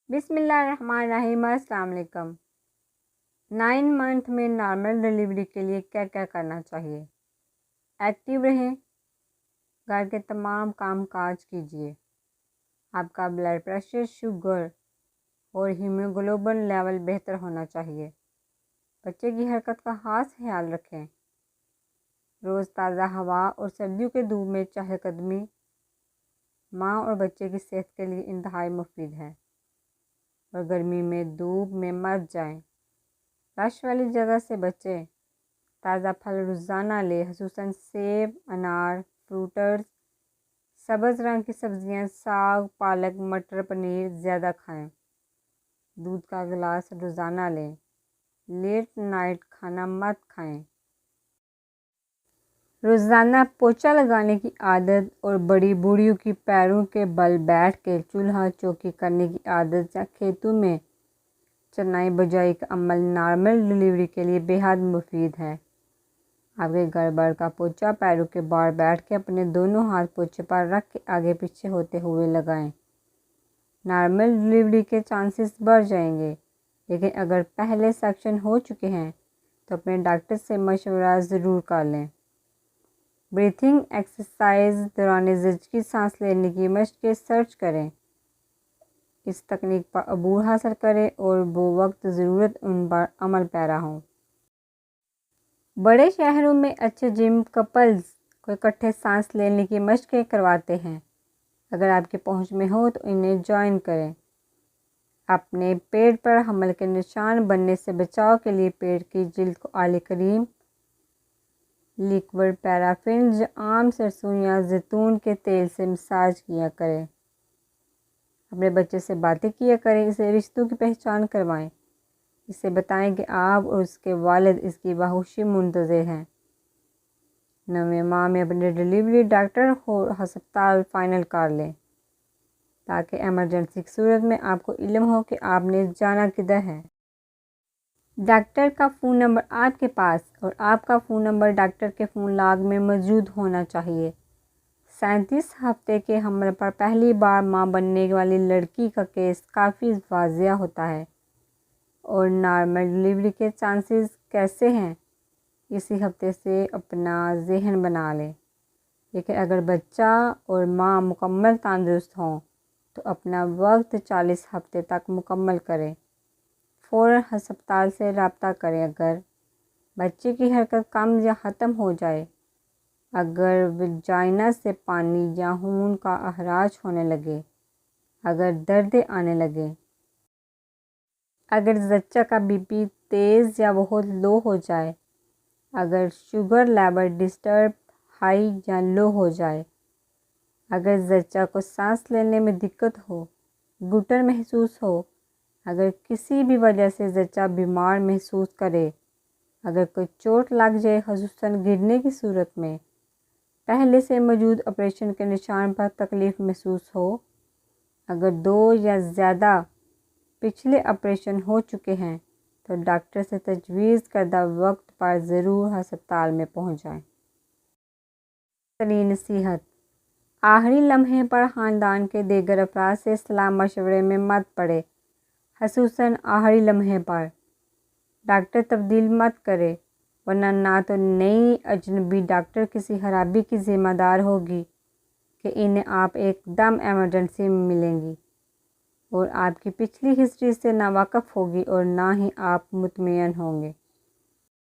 بسم اللہ الرحمن الرحیم۔ السلام علیکم۔ 9 منتھ میں نارمل ڈلیوری کے لیے کیا کیا کرنا چاہیے؟ ایکٹیو رہیں، گھر کے تمام کام کاج کیجیے۔ آپ کا بلڈ پریشر، شوگر اور ہیموگلوبن لیول بہتر ہونا چاہیے۔ بچے کی حرکت کا خاص خیال رکھیں۔ روز تازہ ہوا اور سردیوں کے دھوپ میں چہل قدمی ماں اور بچے کی صحت کے لیے انتہائی مفید ہے، اور گرمی میں دھوپ میں مت جائیں۔ رش والی جگہ سے بچیں۔ تازہ پھل روزانہ لیں، خصوصاً سیب، انار، فروٹس، سبز رنگ کی سبزیاں، ساگ، پالک، مٹر، پنیر زیادہ کھائیں۔ دودھ کا گلاس روزانہ لیں۔ لیٹ نائٹ کھانا مت کھائیں۔ روزانہ پوچھا لگانے کی عادت اور بڑی بوڑھیوں کی پیروں کے بل بیٹھ کے چولہا چوکی کرنے کی عادت یا کھیتوں میں چنائی بجائی کا عمل نارمل ڈلیوری کے لیے بے حد مفید ہے۔ آپ کے گھر بھر کا پوچھا پیروں کے بال بیٹھ کے اپنے دونوں ہاتھ پوچھے پر رکھ کے آگے پیچھے ہوتے ہوئے لگائیں۔ نارمل ڈلیوری کے چانسز بڑھ جائیں گے، لیکن اگر پہلے سیکشن ہو چکے ہیں تو اپنے ڈاکٹر سے مشورہ ضرور کر لیں۔ بریتھنگ ایکسرسائز دوران زچگی سانس لینے کی مشق کے سرچ کریں۔ اس تکنیک پر عبور حاصل کریں اور بوقت ضرورت ان پر عمل پیرا ہوں۔ بڑے شہروں میں اچھے جم کپلز کو اکٹھے سانس لینے کی مشقیں کرواتے ہیں۔ اگر آپ کی پہنچ میں ہو تو انہیں جوائن کریں۔ اپنے پیٹ پر حمل کے نشان بننے سے بچاؤ کے لیے پیٹ کی جلد کو اعلی کریم، لیکوڈ پیرافین یا عام سرسوں یا زیتون کے تیل سے مساج کیا کریں۔ اپنے بچے سے باتیں کیا کریں، اسے رشتوں کی پہچان کروائیں۔ اسے بتائیں کہ آپ اور اس کے والد اس کی باہوشی منتظر ہیں۔ نویں ماہ میں اپنے ڈلیوری ڈاکٹر اور ہسپتال فائنل کر لیں، تاکہ ایمرجنسی کی صورت میں آپ کو علم ہو کہ آپ نے جانا کدھر ہے۔ ڈاکٹر کا فون نمبر آپ کے پاس اور آپ کا فون نمبر ڈاکٹر کے فون لاگ میں موجود ہونا چاہیے۔ 37 ہفتے کے حمل پر پہلی بار ماں بننے والی لڑکی کا کیس کافی واضح ہوتا ہے، اور نارمل ڈلیوری کے چانسز کیسے ہیں اسی ہفتے سے اپنا ذہن بنا لیں۔ لیکن اگر بچہ اور ماں مکمل تندرست ہوں تو اپنا وقت 40 ہفتے تک مکمل کریں۔ فوراً ہسپتال سے رابطہ کریں اگر بچے کی حرکت کم یا ختم ہو جائے، اگر وجائنا سے پانی یا خون کا اخراج ہونے لگے، اگر دردیں آنے لگیں، اگر زچہ کا بی پی تیز یا بہت لو ہو جائے، اگر شوگر لیول ڈسٹرب ہائی یا لو ہو جائے، اگر زچہ کو سانس لینے میں دقت ہو، گھٹن محسوس ہو، اگر کسی بھی وجہ سے زچہ بیمار محسوس کرے، اگر کوئی چوٹ لگ جائے خصوصاً گرنے کی صورت میں، پہلے سے موجود آپریشن کے نشان پر تکلیف محسوس ہو، اگر 2 یا زیادہ پچھلے آپریشن ہو چکے ہیں تو ڈاکٹر سے تجویز کردہ وقت پر ضرور ہسپتال میں پہنچ جائیں۔ ترین نصیحت: آخری لمحے پر خاندان کے دیگر افراد سے صلاح مشورے میں مت پڑیں، خصوصاً آخری لمحے پر۔ ڈاکٹر تبدیل مت کریں، ورنہ نہ تو نئی اجنبی ڈاکٹر کسی خرابی کی ذمہ دار ہوگی کہ انہیں آپ ایک دم ایمرجنسی میں ملیں گی، اور آپ کی پچھلی ہسٹری سے ناواقف ہوگی، اور نہ ہی آپ مطمئن ہوں گے۔